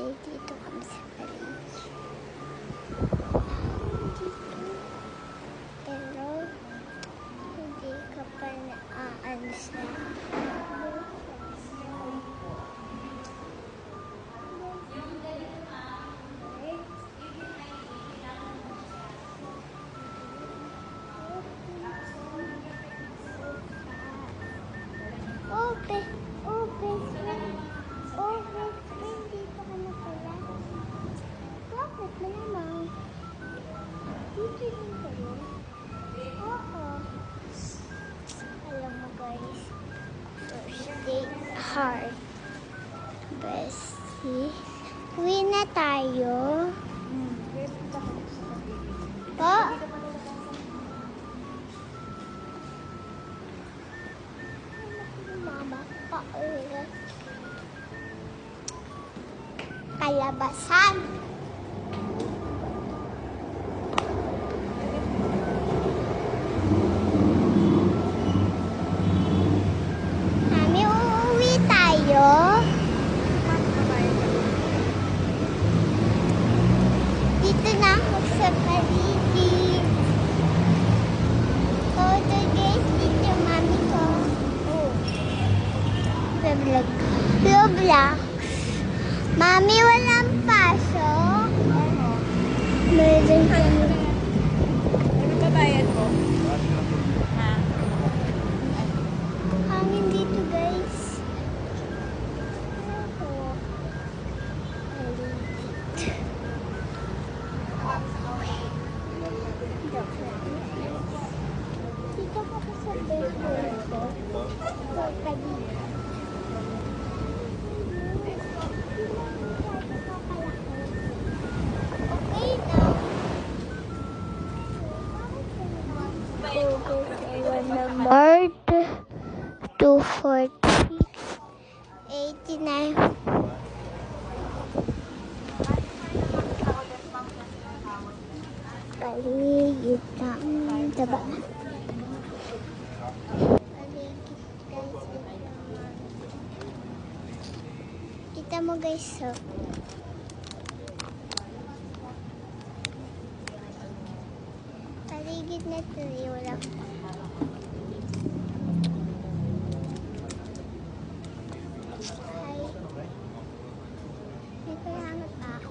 Dito kami sa paligid. Pero, hindi ka pa naaalis na. Open, open, open, dito ka na pala. Bakit malamang? Dito din kayo? Oo. Alam mo guys, first date hard. Bestie, uwi na tayo. Po? Mama, pauwi. Kalabasan. Mami, uuwi tayo. Dito na ako sa paligid. So, guys, dito mami ko. Vlog. Roblox. Mami, walang pasok. Meron kami. Ano ba bayad mo? Ha? Hangin dito, guys. Dito ka pa sa birthday ko. Sa paligid. Okay na. Number 246 89. Paligid ng taba. Kita mo guys, so. Paligid na ito, wala. Hi. May kailangan pa ako.